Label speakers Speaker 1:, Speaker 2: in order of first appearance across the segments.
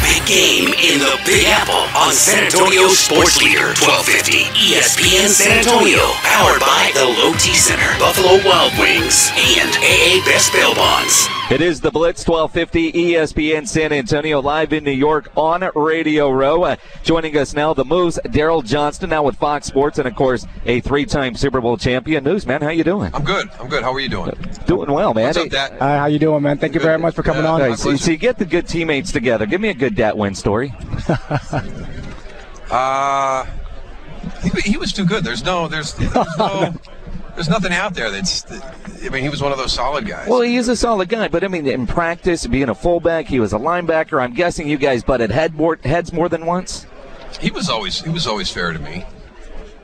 Speaker 1: big game in the Big Apple on San Antonio Sports Leader 1250 ESPN San Antonio. Powered by the Low T Center, Buffalo Wild Wings, and AA Best Bail Bonds.
Speaker 2: It is the Blitz 1250 ESPN San Antonio, live in New York on Radio Row. Joining us now, the Moose, Daryl Johnston, now with Fox Sports, and of course a three-time Super Bowl champion. Moose, man, how you doing?
Speaker 3: I'm good. How are you doing?
Speaker 2: Doing well, man.
Speaker 3: What's up, Dat?
Speaker 4: How you doing, man? Thank you very much for coming on.
Speaker 2: Nice. So you get the good teammates together. Give me a good Dat win story.
Speaker 3: He was too good. There's nothing out there he was one of those solid guys.
Speaker 2: Well, he is a solid guy, but I mean, in practice, being a fullback, he was a linebacker. I'm guessing you guys butted heads more than once.
Speaker 3: He was always fair to me.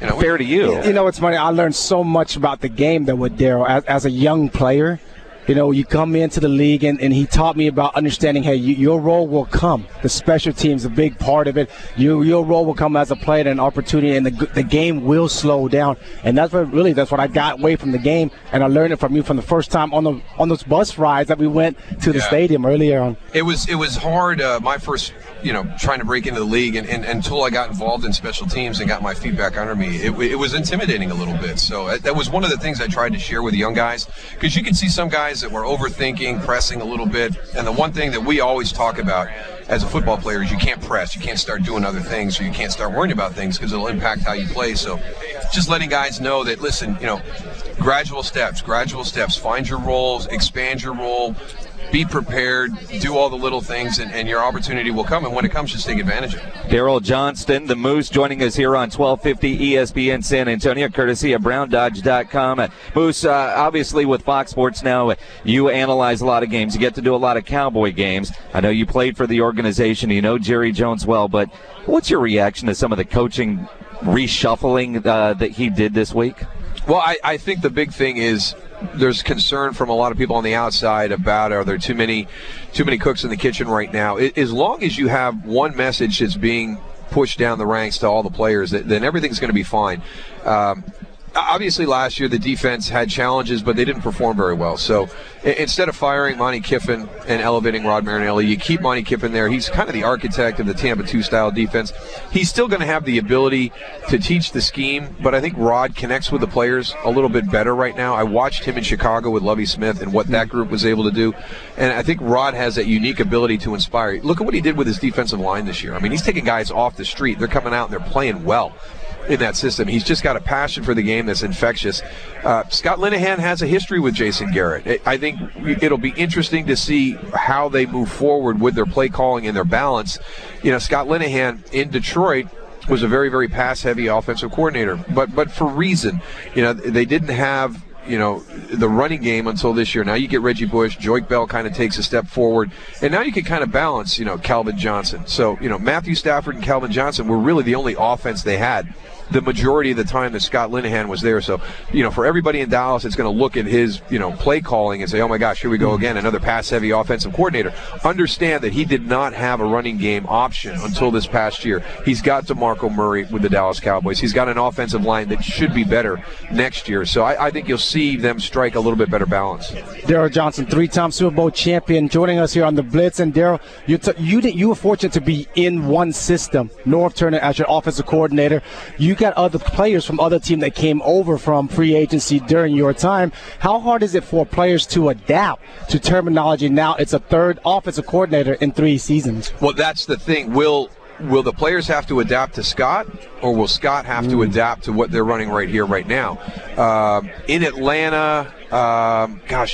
Speaker 2: Fair to you.
Speaker 4: You know, it's funny. I learned so much about the game that with Daryl as a young player. You know, you come into the league, and he taught me about understanding, hey, your role will come. The special team's a big part of it. Your role will come as a player and an opportunity, and the game will slow down. And that's what I got away from the game, and I learned it from you from the first time on those bus rides that we went to the stadium earlier on.
Speaker 3: It was hard, my first, trying to break into the league, and until I got involved in special teams and got my feet back under me, it was intimidating a little bit. So that was one of the things I tried to share with the young guys, because you can see some guys that were overthinking, pressing a little bit. And the one thing that we always talk about as a football player is you can't press. You can't start doing other things, or you can't start worrying about things because it'll impact how you play. So just letting guys know that, listen, gradual steps. Find your roles, expand your role, be prepared, do all the little things, and your opportunity will come. And when it comes, just take advantage of it.
Speaker 2: Daryl Johnston, the Moose, joining us here on 1250 ESPN San Antonio, courtesy of BrownDodge.com. Moose, obviously with Fox Sports now, you analyze a lot of games. You get to do a lot of Cowboy games. I know you played for the organization. You know Jerry Jones well, but what's your reaction to some of the coaching reshuffling that he did this week?
Speaker 3: Well, I think the big thing is there's concern from a lot of people on the outside about, are there too many cooks in the kitchen right now? As long as you have one message that's being pushed down the ranks to all the players, then everything's going to be fine. Obviously, last year the defense had challenges, but they didn't perform very well. So instead of firing Monty Kiffin and elevating Rod Marinelli, you keep Monty Kiffin there. He's kind of the architect of the Tampa 2 style defense. He's still going to have the ability to teach the scheme, but I think Rod connects with the players a little bit better right now. I watched him in Chicago with Lovie Smith and what that group was able to do, and I think Rod has that unique ability to inspire. Look at what he did with his defensive line this year. I mean, he's taking guys off the street. They're coming out and they're playing well in that system. He's just got a passion for the game that's infectious. Scott Linehan has a history with Jason Garrett. I think it'll be interesting to see how they move forward with their play calling and their balance. Scott Linehan in Detroit was a very, very pass-heavy offensive coordinator, but for reason. They didn't have the running game until this year. Now you get Reggie Bush, Joique Bell kind of takes a step forward, and now you can kind of balance, Calvin Johnson. So, Matthew Stafford and Calvin Johnson were really the only offense they had the majority of the time that Scott Linehan was there. So, for everybody in Dallas, it's going to look at his, play calling and say, oh my gosh, here we go again, another pass-heavy offensive coordinator. Understand that he did not have a running game option until this past year. He's got DeMarco Murray with the Dallas Cowboys. He's got an offensive line that should be better next year. So I think you'll see them strike a little bit better balance.
Speaker 4: Daryl Johnston, three-time Super Bowl champion, joining us here on the Blitz. And Daryl, you were fortunate to be in one system, Norv Turner as your offensive coordinator. You got other players from other teams that came over from free agency during your time. How hard is it for players to adapt to terminology? Now it's a third offensive coordinator in 3 seasons.
Speaker 3: Well, that's the thing. Will the players have to adapt to Scott, or will Scott have to adapt to what they're running right here, right now? In Atlanta,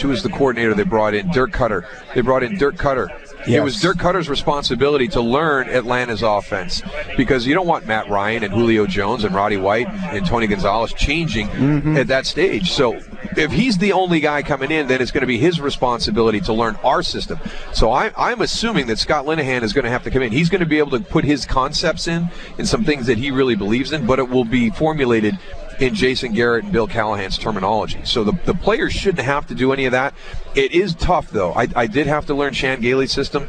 Speaker 3: who was the coordinator they brought in? Dirk Cutter. They brought in Dirk Cutter. Yes. It was Dirk Cutter's responsibility to learn Atlanta's offense, because you don't want Matt Ryan and Julio Jones and Roddy White and Tony Gonzalez changing at that stage. So if he's the only guy coming in, then it's going to be his responsibility to learn our system. So I'm assuming that Scott Linehan is going to have to come in. He's going to be able to put his concepts in some things that he really believes in, but it will be formulated in Jason Garrett and Bill Callahan's terminology. So the players shouldn't have to do any of that. It is tough, though. I did have to learn Chan Gailey's system.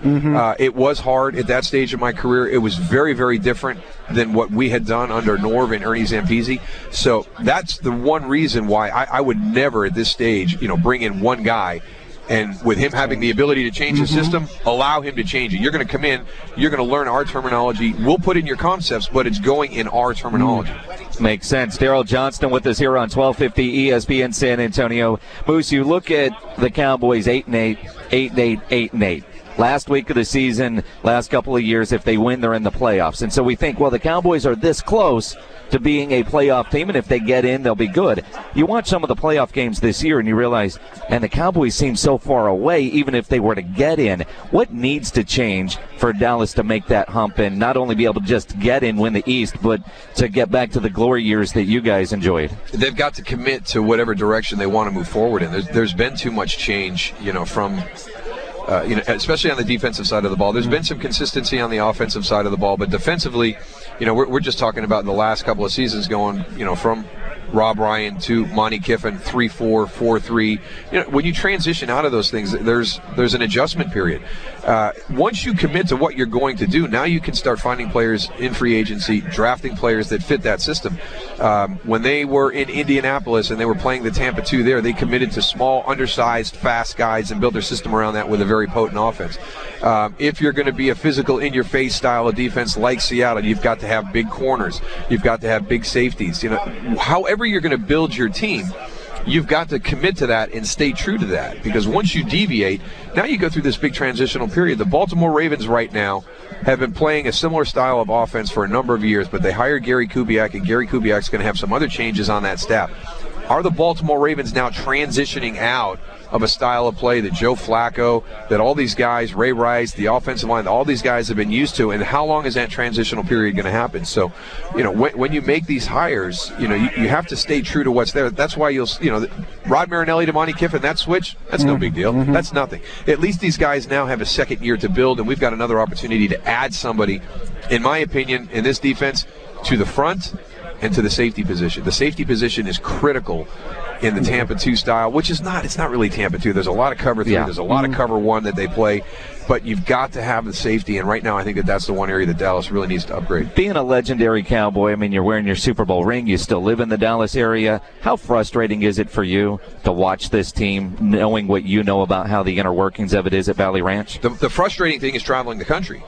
Speaker 3: It was hard at that stage of my career. It was very, very different than what we had done under Norv and Ernie Zampese. So that's the one reason why I would never at this stage, bring in one guy And with him having the ability to change the system, allow him to change it. You're going to come in, you're going to learn our terminology. We'll put in your concepts, but it's going in our terminology.
Speaker 2: Makes sense. Daryl Johnston with us here on 1250 ESPN San Antonio. Moose, you look at the Cowboys 8-8, 8-8, 8-8. Last week of the season, last couple of years, if they win, they're in the playoffs. And so we think, well, the Cowboys are this close to being a playoff team, and if they get in, they'll be good. You watch some of the playoff games this year, and you realize, and the Cowboys seem so far away, even if they were to get in. What needs to change for Dallas to make that hump and not only be able to just get in, win the East, but to get back to the glory years that you guys enjoyed?
Speaker 3: They've got to commit to whatever direction they want to move forward in. There's been too much change, from especially on the defensive side of the ball. There's been some consistency on the offensive side of the ball, but defensively, we're just talking about the last couple of seasons going, from Rob Ryan to Monty Kiffin, 3-4, 4-3. When you transition out of those things, there's an adjustment period. Once you commit to what you're going to do, now you can start finding players in free agency, drafting players that fit that system. When they were in Indianapolis and they were playing the Tampa 2 there, they committed to small, undersized, fast guys and built their system around that with a very potent offense. If you're going to be a physical, in-your-face style of defense like Seattle, you've got to have big corners. You've got to have big safeties. However you're going to build your team, you've got to commit to that and stay true to that, because once you deviate, now you go through this big transitional period. The Baltimore Ravens right now have been playing a similar style of offense for a number of years, but they hired Gary Kubiak, and Gary Kubiak's going to have some other changes on that staff. Are the Baltimore Ravens now transitioning out of a style of play that Joe Flacco, that all these guys, Ray Rice, the offensive line, all these guys have been used to, and how long is that transitional period going to happen? So, when you make these hires, you have to stay true to what's there. That's why Rod Marinelli to Monty Kiffin, that switch, that's no big deal. That's nothing. At least these guys now have a second year to build, and we've got another opportunity to add somebody, in my opinion, in this defense, to the front and to the safety position. The safety position is critical in the Tampa 2 style, which is not, it's not really Tampa 2. There's a lot of cover 3. There's a lot of cover 1 that they play, but you've got to have the safety, and right now I think that's the one area that Dallas really needs to upgrade.
Speaker 2: Being a legendary Cowboy, you're wearing your Super Bowl ring, you still live in the Dallas area. How frustrating is it for you to watch this team, knowing what you know about how the inner workings of it is at Valley Ranch?
Speaker 3: The frustrating thing is traveling the country.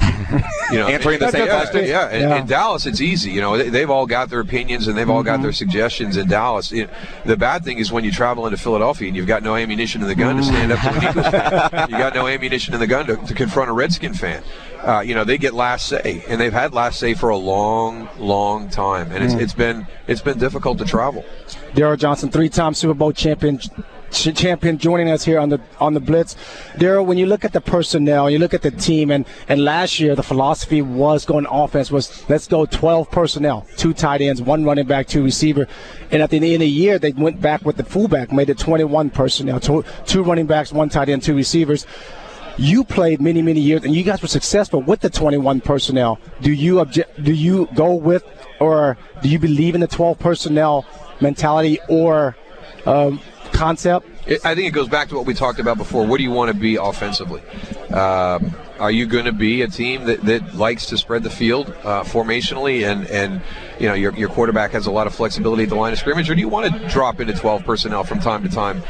Speaker 2: Answering the same question.
Speaker 3: In Dallas, it's easy. They've all got their opinions and they've all got their suggestions in Dallas. The bad thing is when you travel into Philadelphia and you've got no ammunition in the gun to stand up to an Eagles fan. You got no ammunition in the gun to confront a Redskin fan. They get last say, and they've had last say for a long, long time, and it's been difficult to travel.
Speaker 4: Daryl Johnston, 3-time Super Bowl champion, joining us here on the Blitz. Daryl, when you look at the personnel, you look at the team, and last year the philosophy was going offense was let's go 12 personnel, 2 tight ends, 1 running back, 2 receiver, and at the end of the year they went back with the fullback, made it 21 personnel, 2 running backs, 1 tight end, 2 receivers. You played many years, and you guys were successful with the 21 personnel. Do you go with, or do you believe in the 12 personnel mentality or concept?
Speaker 3: I think it goes back to what we talked about before. What do you want to be offensively? Are you going to be a team that likes to spread the field formationally and your quarterback has a lot of flexibility at the line of scrimmage, or do you want to drop into 12 personnel from time to time,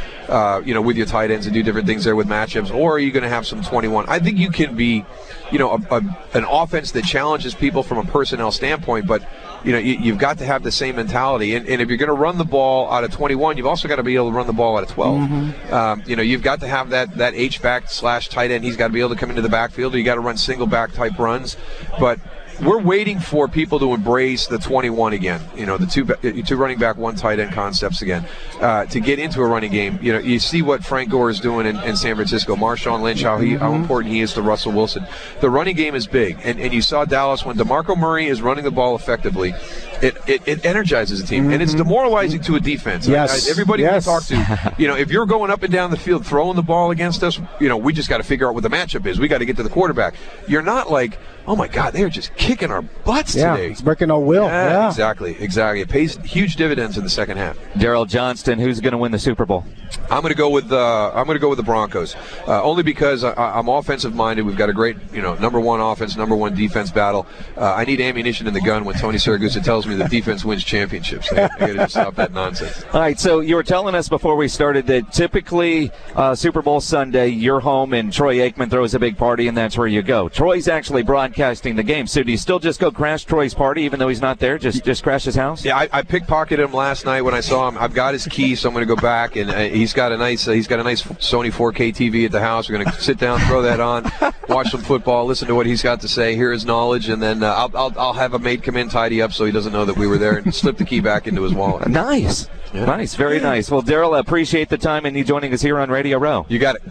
Speaker 3: with your tight ends and do different things there with matchups, or are you going to have some 21? I think you can be, an offense that challenges people from a personnel standpoint, but you've got to have the same mentality. And if you're going to run the ball out of 21, you've also got to be able to run the ball out of 12. You've got to have that H-back / tight end. He's got to be able to come into the backfield, or you got to run single back type runs. But we're waiting for people to embrace the 21 again, the 2 running back, 1 tight end concepts again, to get into a running game. You see what Frank Gore is doing in San Francisco, Marshawn Lynch, how important he is to Russell Wilson. The running game is big, and you saw Dallas when DeMarco Murray is running the ball effectively. It energizes a team, and it's demoralizing to a defense.
Speaker 4: Yes.
Speaker 3: Everybody we talk to, if you're going up and down the field throwing the ball against us, we just got to figure out what the matchup is. We got to get to the quarterback. You're not like, oh my God, they're just kicking our butts today.
Speaker 4: It's breaking our will.
Speaker 3: Exactly. It pays huge dividends in the second half.
Speaker 2: Daryl Johnston, who's going to win the Super Bowl?
Speaker 3: I'm going to go with the Broncos, only because I'm offensive minded. We've got a great, number one offense, number one defense battle. I need ammunition in the gun when Tony Siragusa tells me that defense wins championships. I got to just stop that nonsense.
Speaker 2: All right, so you were telling us before we started that typically Super Bowl Sunday, you're home and Troy Aikman throws a big party, and that's where you go. Troy's actually broadcasting the game, so do you still just go crash Troy's party even though he's not there? Just crash his house?
Speaker 3: Yeah, I pickpocketed him last night when I saw him. I've got his key, so I'm going to go back, and he's got a nice Sony 4K TV at the house. We're going to sit down, throw that on, watch some football, listen to what he's got to say, hear his knowledge, and then I'll have a mate come in, tidy up so he doesn't know that we were there, and slip the key back into his wallet.
Speaker 2: Nice. Yeah. Nice. Very nice. Well, Daryl, I appreciate the time and you joining us here on Radio Row.
Speaker 3: You got it.